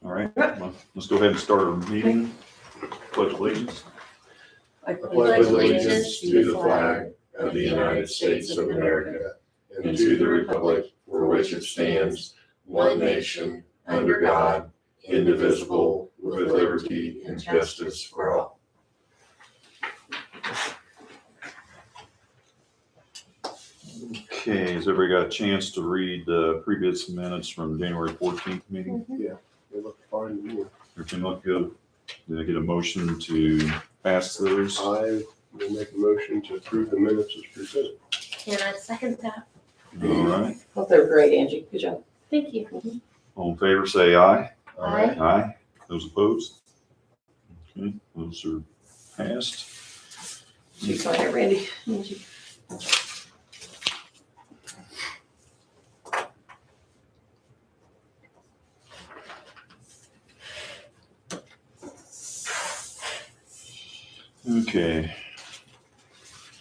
All right, well, let's go ahead and start our meeting. Pledge allegiance. I pledge allegiance to the flag of the United States of America and to the republic for which it stands, one nation, under God, indivisible, with liberty and justice for all. Okay, has everybody got a chance to read the previous minutes from January 14th meeting? They look fine to me. Everything look good? Did I get a motion to pass those? I will make a motion to approve the minutes as presented. Can I second that? All right, Thought they were great, Angie. Good job. Thank you. all in favor, say aye. Aye. Aye. Those opposed? Okay, those are passed. You sign it, Randy. Angie. Okay.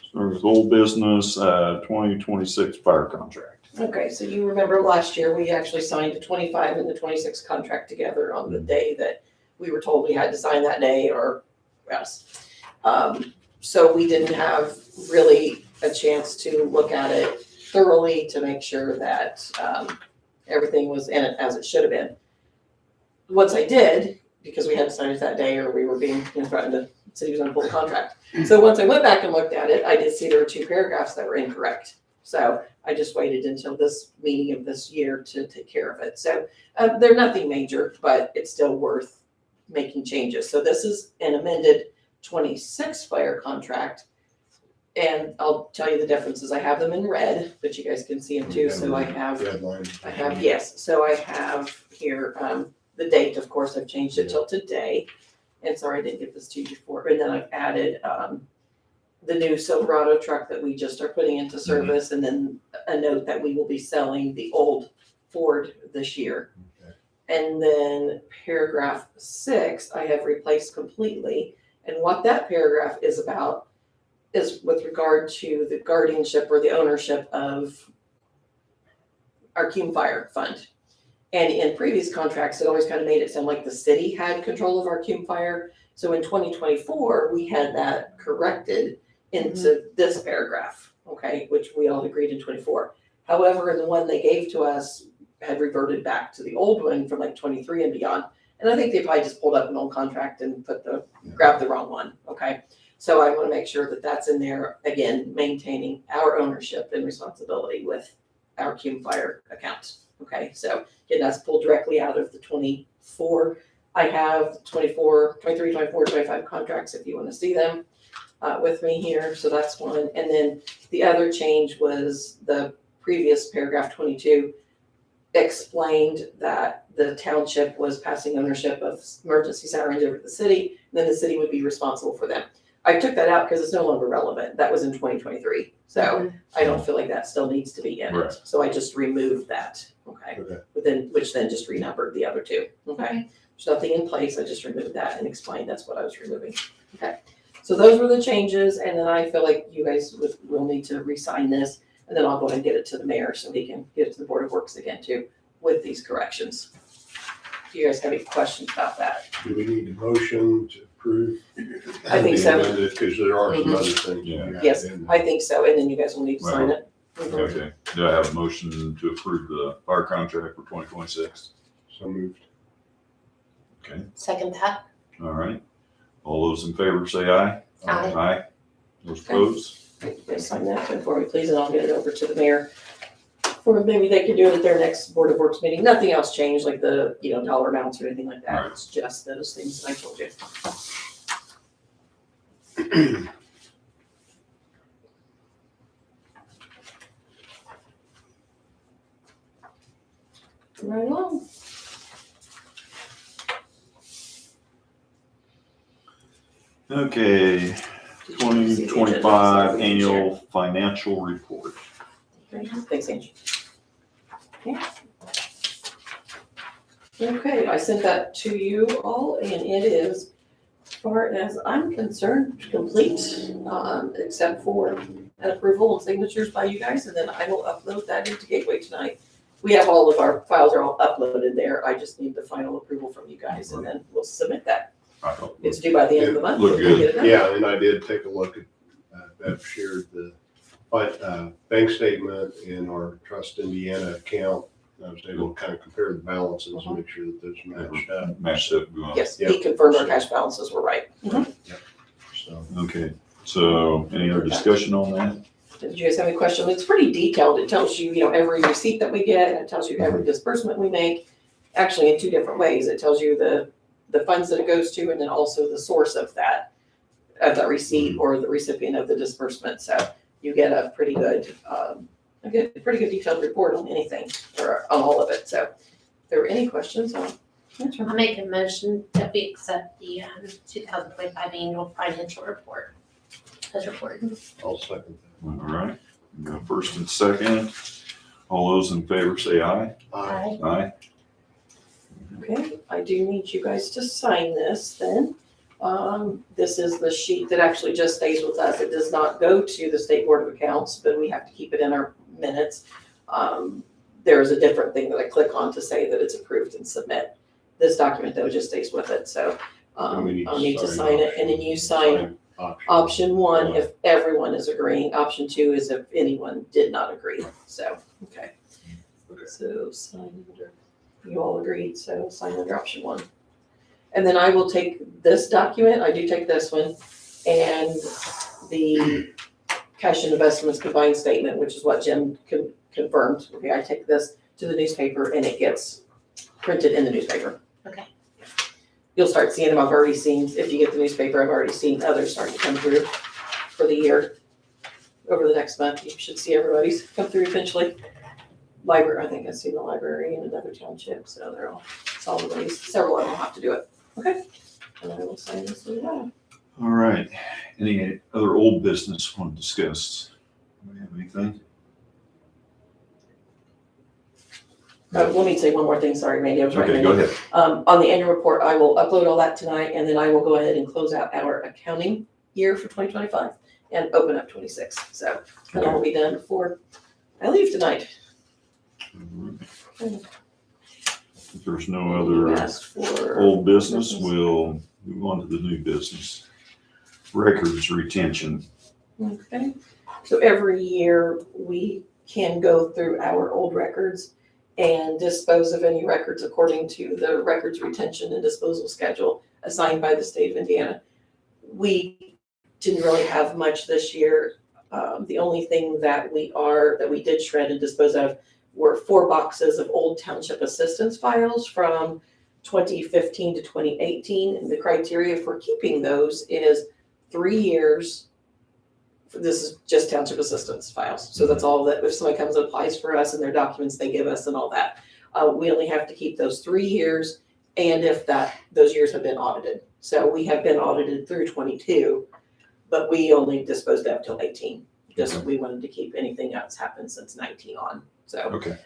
Start with old business, 2026 fire contract. Okay, so you remember last year, we actually signed the 25 and the 26 contract together on the day that we were told we had to sign that day, or yes. So we didn't have really a chance to look at it thoroughly to make sure that everything was in it as it should have been. Once I did, because we had to sign it that day or we were being threatened to, city was gonna pull the contract. So once I went back and looked at it, I did see there were 2 paragraphs that were incorrect. So I just waited until this meeting of this year to take care of it. So they're nothing major, but it's still worth making changes. So this is an amended 26 fire contract. And I'll tell you the differences. I have them in red, but you guys can see them too. So I have, yes, so I have here, the date, of course, I've changed it till today. And sorry, I didn't get this to you before. And then I've added, the new Silverado truck that we just are putting into service, and then a note that we will be selling the old Ford this year. Okay. And then paragraph 6, I have replaced completely. And what that paragraph is about is with regard to the guardianship or the ownership of our Cume Fire Fund. And in previous contracts, it always kind of made it sound like the city had control of our Cume Fire. So in 2024, we had that corrected into this paragraph, okay, which we all agreed in 24. However, the one they gave to us had reverted back to the old one from like 23 and beyond. And I think they probably just pulled up an old contract and grabbed the wrong one, okay? So I want to make sure that that's in there, again, maintaining our ownership and responsibility with our Cume Fire account, okay? So again, that's pulled directly out of the 24. I have 24, 23, 24, 25 contracts if you want to see them. With me here, so that's one. And then the other change was the previous paragraph 22 explained that the township was passing ownership of emergency sirens over to the city, and then the city would be responsible for them. I took that out because it's no longer relevant. That was in 2023. So I don't feel like that still needs to be in Right. it. So I just removed that, okay? Which then just renumbered the other 2, okay? There's nothing in place, I just removed that and explained that's what I was removing, okay? So those were the changes, and then I feel like you guys will need to re-sign this, and then I'll go ahead and get it to the mayor so he can get it to the Board of Works again too, with these corrections. Do you guys have any questions about that? Do we need a motion to approve? I think so. Because there are some other things. Yeah. you got Yes, in there. I think so, and then you guys will need to sign it. Okay, do I have a motion to approve the fire contract for 2026? So moved. Okay, Second that? all right. All those in favor, say aye. Aye. Aye. Those Okay. opposed? You guys sign that for me, please, and I'll get it over to the mayor. Or maybe they could do it at their next Board of Works meeting. Nothing else changed, like the, dollar amounts or anything like that. Right. It's just those things that I told you. Right on. Okay, Did you see the agenda? 2025 annual financial report. Thanks, Angie. Okay, I sent that to you all, and it is, as far as I'm concerned, complete, except for an approval and signatures by you guys, and then I will upload that into Gateway tonight. we have all of our files are all uploaded there. I just need the final approval from you guys and then we'll submit that. I don't- It's due by the end of the month. Look We'll good. get it done. Yeah, and I did take a look at, Bev shared the bank statement in our Trust Indiana account. I was able to kind of compare the balances and make sure that those matched up. Matched up. Going. Yes, Yep. he confirmed our cash balances were right. So, Okay, so any other discussion on that? Did you guys have any questions? It's pretty detailed. It tells you, every receipt that we get, and it tells you every disbursement we make, actually in two different ways. It tells you the funds that it goes to, and then also the source of that receipt or the recipient of the disbursement. So you get a pretty good, pretty good detailed report on anything, or on all of it. So if there were any questions, I'll answer. I'll make a motion that we accept the 2025 annual financial report as reported. I'll second All right, we got first and second. All those in favor say aye. that. Aye. Okay, I do need you guys to sign this then. This is the sheet that actually just stays with us. It does not go to the State Board of Accounts, but we have to keep it in our minutes. There is a different thing that I click on to say that it's approved and submit. This document though just stays with it, so And we I'll need to sign it, and then you sign option one if everyone is agreeing. Option two is if anyone did not agree, so, okay. Okay. So sign under, you all agreed, so sign under option one. And then I will take this document, I do take this one, and the cash and investments combined statement, which is what Jim confirmed. Okay, I take this to the newspaper and it gets printed in the newspaper. Okay. You'll start seeing them. I've already seen, if you get the newspaper, I've already seen others starting to come through for the year. Over the next month, you should see everybody's come through eventually. Library, I think I've seen the library in another township, so they're all solid waste. Several of them have to do it. Okay. And then I will sign this as well. All right, any other old business want to discuss? Do we have anything? Let me say one more thing, sorry, Randy, I was writing. Okay, go ahead. On the annual report, I will upload all that tonight, and then I will go ahead and close out our accounting year for 2025 and open up 26. So that will be done before I leave tonight. If there's no other Asked for old business, we'll move on to the new business. Records retention. Okay, so every year we can go through our old records and dispose of any records according to the records retention and disposal schedule assigned by the state of Indiana. We didn't really have much this year. The only thing that we did shred and dispose of were 4 boxes of old township assistance files from 2015 to 2018. And the criteria for keeping those is 3 years. This is just township assistance files. So that's all that, if somebody comes and applies for us and their documents they give us and all that, we only have to keep those 3 years. And if those years have been audited. So we have been audited through 22, but we only disposed of till 18. Just we wanted to keep anything that's happened since 19 on. So, Okay.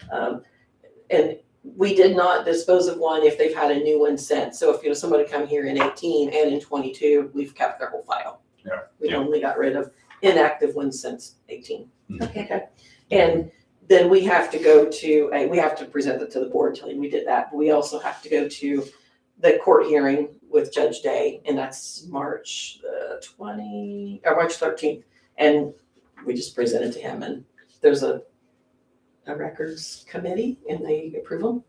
and we did not dispose of one if they've had a new one sent. So if somebody come here in 18 and in 22, we've kept their whole file. Yeah. We Yeah. only got rid of inactive ones since 18. Okay. Okay. And then we have to we have to present it to the board, telling we did that. But we also have to go to the court hearing with Judge Day, and that's March 13th. And we just present it to him, and there's a records committee, and they approve them.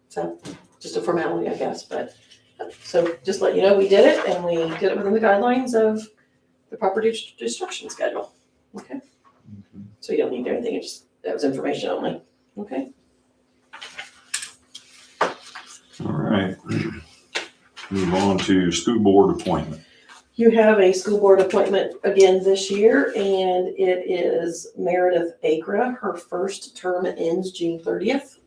So just a formality, I guess. But so just let you know, we did it, and we did it within the guidelines of the property destruction schedule. Okay. So you don't need anything. That was information only. Okay. All right. Move on to school board appointment. You have a school board appointment again this year, and it is Meredith Akra. Her first term ends June 30th.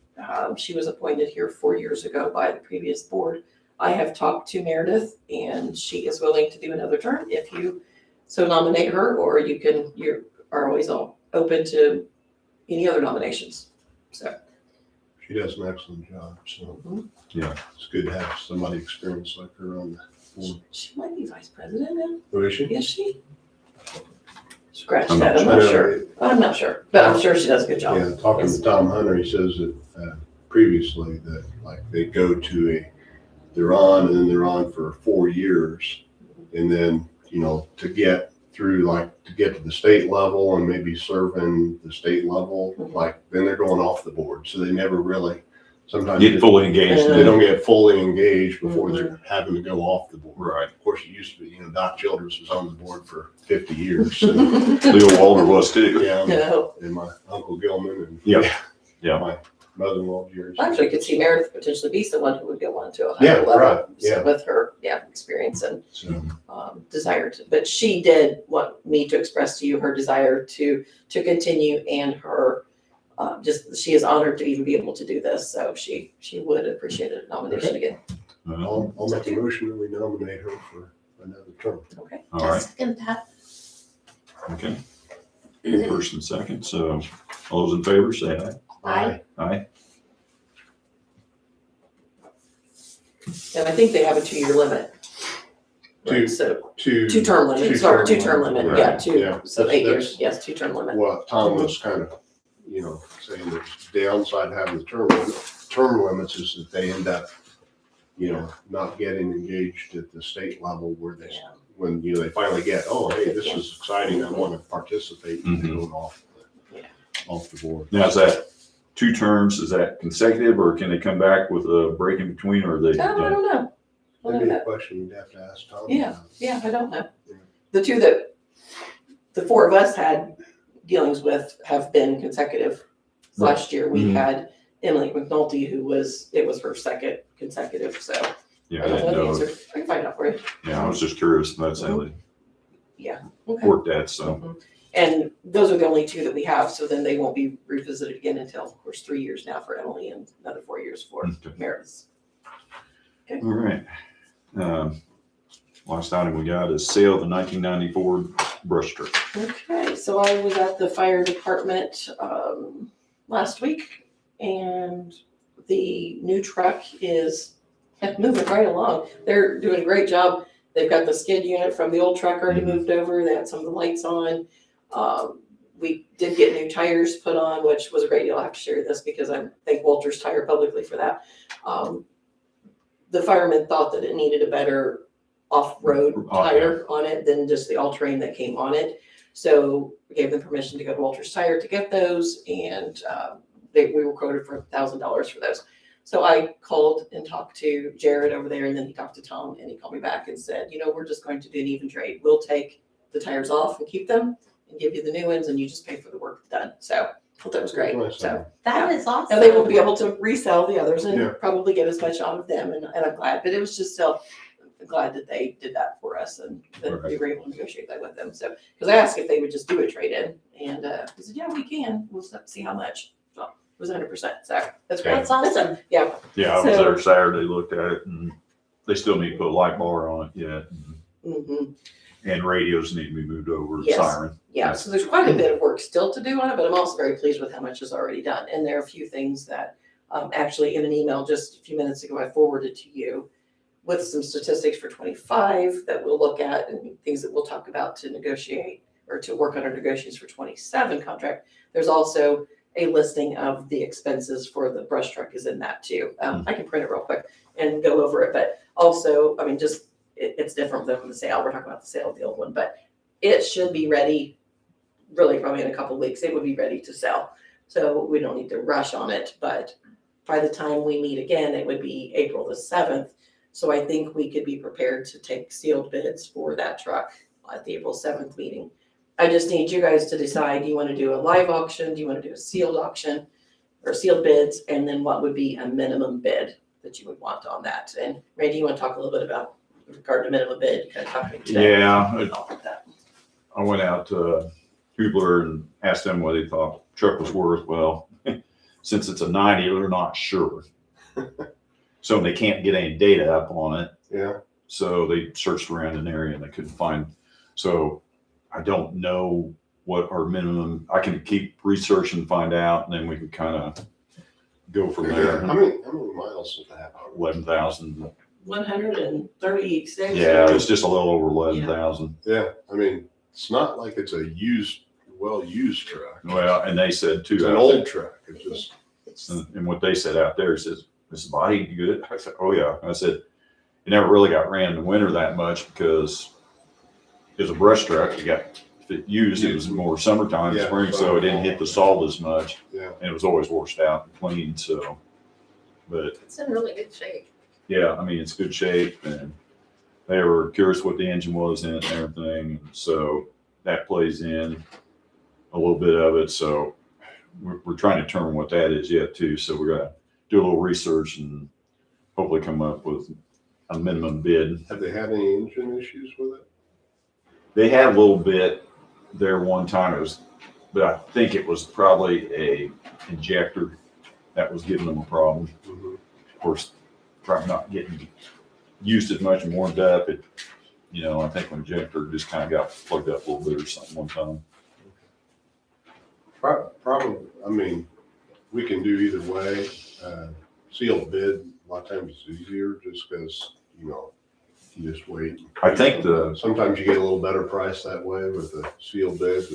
She was appointed here 4 years ago by the previous board. I have talked to Meredith, and she is willing to do another term if you so nominate her, or you are always all open to any other nominations. So. She does an excellent job, so. Yeah. It's good to have somebody experienced like her on the board. She might be vice president now, Oh, is she? is she? scratch I'm that, not I'm I not know sure. I'm not sure, but I'm sure she does a good job. Yeah, talking to Tom Hunter, he says that previously that like they go to they're on and then they're on for 4 years. And then, to get through, to get to the state level and maybe serving the state level, then they're going off the board. So they never really, sometimes Get fully engaged they in don't get fully engaged before they're having to go off the board. Right. Of course, it used to be, Doc Childress was on the board for 50 years. And, Leo Walter was too. yeah, No, and my Uncle Gilman and Yeah. Yeah. my mother-in-law, Jerry. I actually could see Meredith potentially be someone who would go on to a Yeah, higher level. right, yeah. With her, experience and So, desire to, but she did want me to express to you her desire to continue and her, she is honored to even be able to do this, so she would appreciate a nomination again. I'll make a motion that we nominate her for another term. Okay. All I right, second that. okay. First and second, so all those in favor say aye. Aye. Aye. And I think they have a 2-year limit. Two- Right, so, Two. 2-term limit, Two-term two-term limit, limit, yeah, right, so That's- 8 years, that's- yes, 2-term limit. What Tom was kind of, saying there's downside to having the term limits is that they end up, not getting engaged at the state level where they, Yeah. when, they finally get, oh, hey, this is exciting, I want to participate, and Mhm. going off the board. Now, is that 2 terms, is that consecutive, or can they come back with a break in between, or are they? I don't know. I That'd don't be a know. question you'd have to ask Tom. Yeah. about. Yeah, I don't know. Yeah. The 2 that the 4 of us had dealings with have been consecutive. Right. Last year, we Mhm. had Emily McNulty, it was her second consecutive, so Yeah, I I don't didn't know the know. answer. I can find out for you. Yeah, I was just curious if that's how they Okay. worked that, so. Mhm. And those are the only 2 that we have, so then they won't be revisited again until, of course, 3 years now for Emily and another 4 years for Okay. Meredith. All right. Last item we got is sale of the 1994 brush truck. Okay, so I was at the fire department last week, and the new truck is moving right along. They're doing a great job. They've got the skid unit from the old truck already Mhm. moved over. They had some of the lights on. We did get new tires put on, which was a great deal. I have to share this because I thank Walters Tire publicly for that. The firemen thought that it needed a better off-road tire on it than just the all-terrain that came on it. So we gave them permission to go to Walters Tire to get those, and we were quoted for $1,000 for those. So I called and talked to Jared over there, and then he talked to Tom, and he called me back and said, we're just going to do an even trade. We'll take the tires off and keep them and give you the new ones, and you just pay for the work done. So I thought that was great. Nice. So That is awesome. now they will be able to resell the others and Yeah. probably get as much out of them, and I'm glad, but it was just still glad that they did that for us and that we were able to negotiate that with them. So, because I asked if they would just do a trade-in, and he said, yeah, we can. We'll just have to see how much. So it was 100%. So that's great. That's awesome. Yeah. Yeah, I was So- there Saturday, looked at it, and they still need to put a light bar on it yet. hmm And radios need to be moved over, Yes. siren. Yeah, so there's quite a bit of work still to do on it, but I'm also very pleased with how much is already done. And there are a few things that, actually in an email just a few minutes ago, I forwarded to you with some statistics for 25 that we'll look at and things that we'll talk about to negotiate or to work on our negotiations for 27 contract. There's also a listing of the expenses for the brush truck is in that too. I can print it real quick and go over it, but also, it's different than the sale. We're talking about the sale of the old one, but it should be ready really probably in a couple of weeks. It would be ready to sell. So we don't need to rush on it, but by the time we meet again, it would be April the 7th. So I think we could be prepared to take sealed bids for that truck at the April 7th meeting. I just need you guys to decide, do you want to do a live auction? Do you want to do a sealed auction or sealed bids? And then what would be a minimum bid that you would want on that? And Randy, you want to talk a little bit about with regard to minimum bid? Kind of talking today. Yeah, All of that. I went out to Hubler and asked them what they thought the truck was worth. Well, since it's a 90, they're not sure. So they can't get any data up on it. Yeah. So they searched around an area and they couldn't find. So I don't know what our minimum, I can keep researching and find out, and then we can kind of go from there. How many miles does that have? 11,000. 136. Yeah, it's just a little over 11,000. Yeah, It's not like it's a well-used truck. Well, and they said too. It's an old truck. It's just, And what they said out there says, is the body good? I said, oh yeah. I said, it never really got ran in the winter that much because it was a brush truck. It got used. It was more summertime, Yeah, spring, so it didn't hit the salt as much. yeah. And it was always washed out and clean. So, but It's in really good shape. yeah, I mean, it's good shape, and they were curious what the engine was in it and everything. So that plays in a little bit of it. So we're trying to determine what that is yet too. So we're gonna do a little research and hopefully come up with a minimum bid. Have they had any engine issues with it? They had a little bit there one time. It was, but I think it was probably a injector that was giving them a problem. Mhm. Of course, probably not getting used as much and warmed up. It, I think the injector just kind of got plugged up a little bit or something one time. Probably, I mean, we can do either way. Sealed bid, a lot of times it's easier just because, you just wait. I think Sometimes you get a little better price that way with the sealed bid.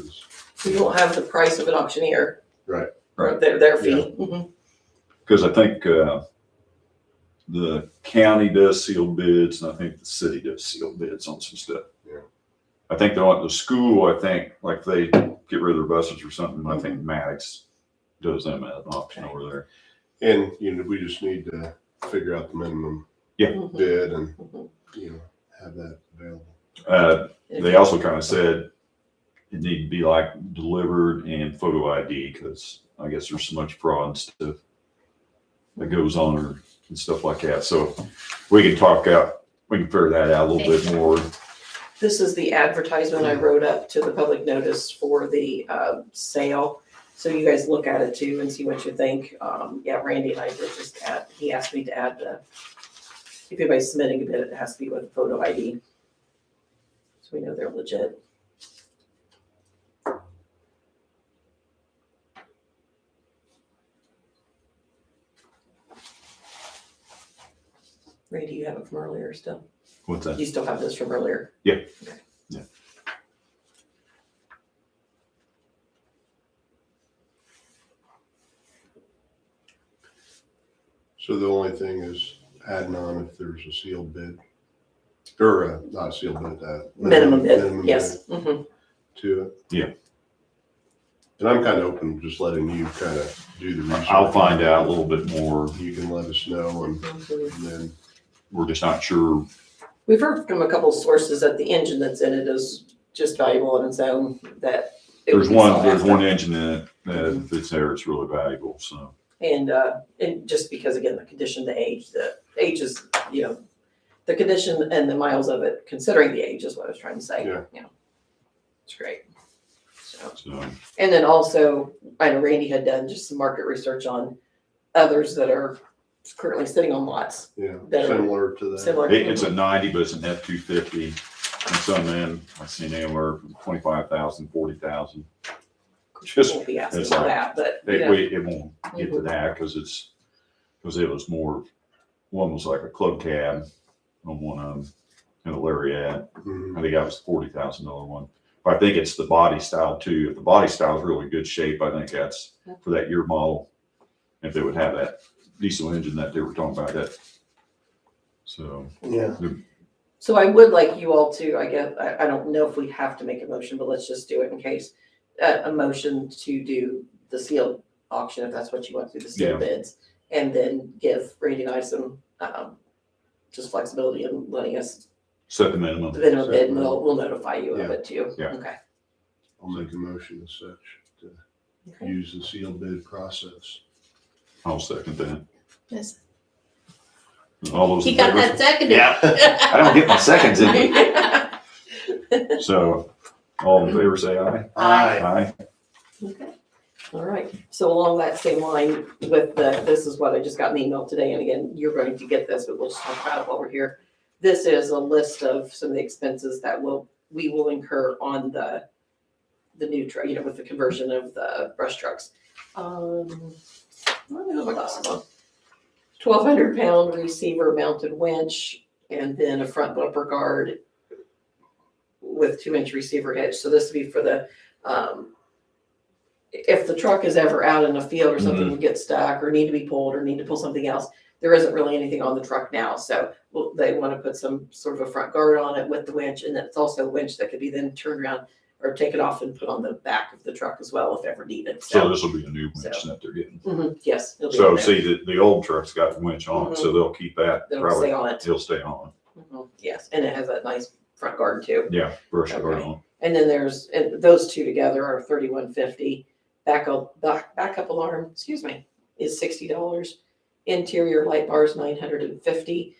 You don't have the price of an auctioneer. Right. Or their fee. Mhm. because I think the county does sealed bids, and I think the city does sealed bids on some stuff. Yeah. I think the school, I think, like they get rid of their buses or something, I think Maddox does them at an auction over there. And, we just need to figure out the minimum Mhm. bid and, Mhm. have that available. They also kind of said it need to be like delivered and photo ID, because I guess there's so much fraud and stuff that goes on and stuff like that. So we can figure that out a little bit more. This is the advertisement I wrote up to the public notice for the sale. So you guys look at it too and see what you think. Yeah, Randy and I did just he asked me to add if anybody's submitting a bid, it has to be with a photo ID. So we know they're legit. Randy, you have it from earlier still? What's that? You still have this from earlier? Yeah. Okay. Yeah. So the only thing is adding on if there's a sealed bid. Or not a sealed bid, Minimum bid, minimum yes. bid Mhm. to it. Yeah. And I'm kind of open to just letting you kind of do the research. I'll find out a little bit more. You can let us know and Mhm. then, We're just not sure. We've heard from a couple sources that the engine that's in it is just valuable on its own, that. it would There's be one sought after. engine in it that if it's there, it's really valuable. So And just because, again, the condition, the age is, the condition and the miles of it, considering the age is what I was trying to say. Yeah. It's great. So, so and then also, I know Randy had done just some market research on others that are currently sitting on lots. yeah, Better. similar to that. Similar. it's a 90, but it's an F-250. And some men I've seen anywhere from 25,000, 40,000. Just- Won't be asking it's for like- that, but, It won't get to Mhm. that because it was more, one was like a club cab on one of them and a Lariat. Mhm. I think that was the $40,000 one. But I think it's the body style too. If the body style is really good shape, I think that's for that year model. If they would have that diesel engine that they were talking about, that. So Yeah. so I would like you all to, I guess, I don't know if we have to make a motion, but let's just do it in case. A motion to do the sealed auction, if that's what you want to do, the sealed bids. And then give Randy and I some, just flexibility in letting us, set the minimum. the minimum bid, and we'll notify you of Yeah. it too. Yeah. Okay. I'll make a motion as such to Okay. use the sealed bid process. I'll second that. Yes. All those He in got favor? that seconded. Yeah. I don't get my seconds in. So all in favor, say aye. Aye. Okay. All right. So along that same line with this is what I just got an email today, and again, you're going to get this, but we'll just talk about it while we're here. This is a list of some of the expenses that we will incur on the new truck, with the conversion of the brush trucks. I don't know my glasses on. 1,200-pound receiver mounted winch, and then a front bumper guard, with 2-inch receiver hitch. So this would be for the, if the truck is ever out in a field or something would get stuck or need to be pulled or need to pull something else, there isn't really anything on the truck now. So they want to put some sort of a front guard on it with the winch. And it's also a winch that could be then turned around or taken off and put on the back of the truck as well if ever needed. So this will be a new winch So- that they're getting. Yes. it'll be So on there. see, the old truck's got the winch on it, so they'll keep that, It'll probably, stay on it. it'll stay on. Yes, and it has that nice front guard too. Yeah, brush guard Okay. on. And then and those two together are $31.50. Backup alarm, is $60. Interior light bars, $950.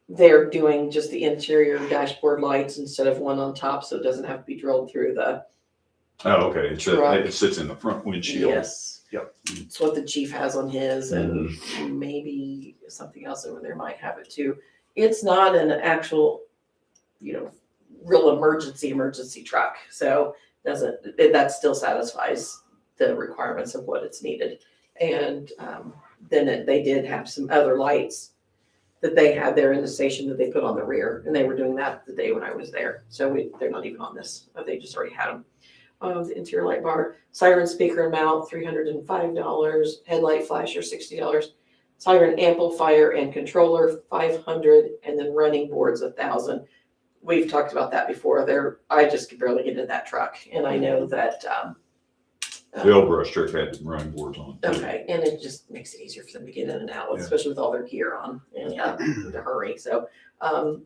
They're doing just the interior dashboard lights instead of one on top, so it doesn't have to be drilled through the. Oh, okay, Truck. it sits in the front windshield. Yes. Yep. It's what the chief has on his, and Mm-hmm. maybe something else over there might have it too. It's not an actual, real emergency truck, so that still satisfies the requirements of what it's needed. And then they did have some other lights that they had there in the station that they put on the rear, and they were doing that the day when I was there. So they're not even on this. They just already had them. The interior light bar, siren speaker and mount, $305. Headlight flasher, $60. Siren amplifier and controller, $500, and then running boards, $1,000. We've talked about that before. I just could barely get in that truck, and I know that. The old brush truck had the running boards on it. Okay, and it just makes it easier for them to get in and out, Yeah. especially with all their gear on and in a hurry. So,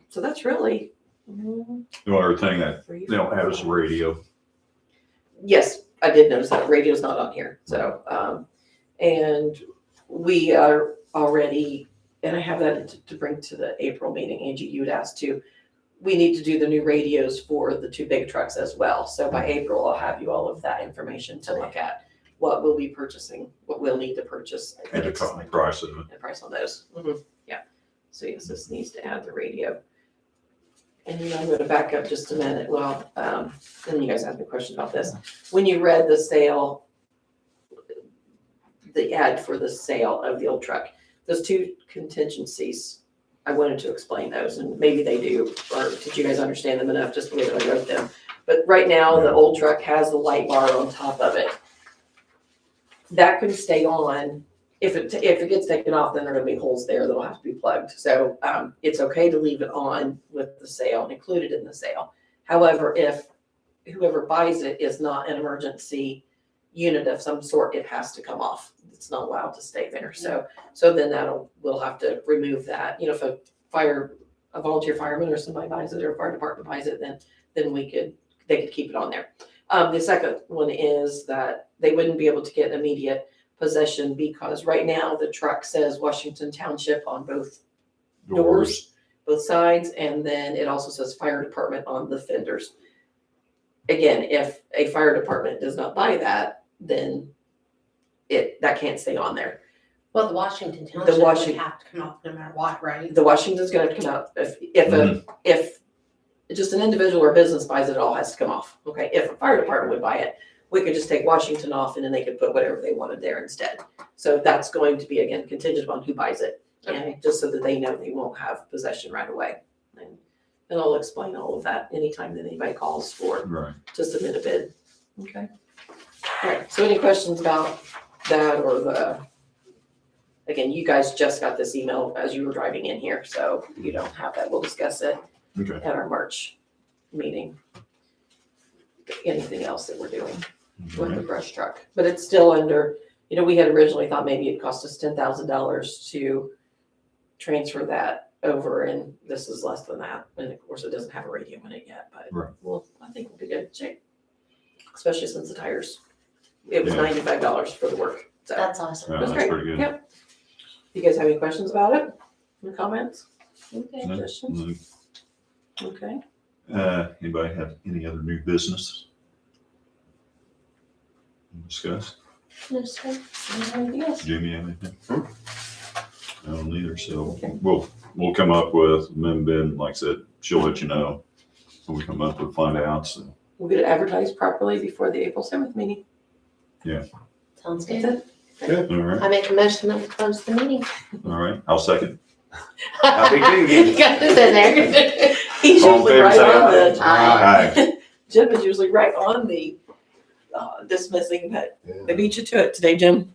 so that's really. The only other thing that they don't have is a radio. Yes, I did notice that radio's not on here. So, and we are already, and I have that to bring to the April meeting. Angie, you'd asked to. We need to do the new radios for the 2 big trucks as well. So by April, I'll have you all of that information to look at what we'll be purchasing, what we'll need to purchase. I think And the it's price of it. the price on those. Yeah. So yes, this needs to add the radio. And then I'm gonna back up just a minute. Well, and you guys asked me a question about this. When you read the ad for the sale of the old truck, those 2 contingencies, I wanted to explain those, and maybe they do, or did you guys understand them enough just the way that I wrote them? But right now, the old truck has the light bar on top of it. That can stay on. If it gets taken off, then there are gonna be holes there that'll have to be plugged. So it's okay to leave it on with the sale, included in the sale. However, if whoever buys it is not an emergency unit of some sort, it has to come off. It's not allowed to stay there. So then we'll have to remove that. If a volunteer fireman or somebody buys it or a fire department buys it, then they could keep it on there. The second one is that they wouldn't be able to get immediate possession because right now the truck says Washington Township on both doors, both sides, and then it also says fire department on the fenders. Again, if a fire department does not buy that, then that can't stay on there. Well, the Washington Township would have to come off no matter what, right? The Washington's gonna come out, if just an individual or business buys it, it all has to come off. Okay, if a fire department would buy it, we could just take Washington off and then they could put whatever they wanted there instead. So that's going to be, again, contingent on who buys it. And just so that they know they won't have possession right away. And I'll explain all of that anytime that anybody calls Right. to submit a bid. Okay. All right, so any questions about that or again, you guys just got this email as you were driving in here, so you don't have that. We'll discuss it Okay. at our March meeting. Anything else that we're doing with the brush truck, but it's still under, we had originally thought maybe it cost us $10,000 to transfer that over, and this is less than that. And of course, it doesn't have a radio in it yet, but Right. I think we'll be good shape, especially since the tires. It was Yeah. $95 for the work. So That's awesome. Yeah, that's that's great. pretty good. Yep. You guys have any questions about it? Any comments? Okay. No. Suggestions? Okay. Anybody have any other new business? Discuss? No, sir. Anything else? Jimmy, anything? I don't either, so we'll come up with, Ben, like I said, she'll let you know when we come up with find out, so. We'll get it advertised properly before the April 7th meeting. Sounds That's good. it. All right, I make a motion that we close the meeting. all right, I'll second. Happy to. You got this in there. He's All in usually favor, right say on aye. the, Aye. Jim is usually right on the dismissing, but Yeah. they beat you to it today, Jim.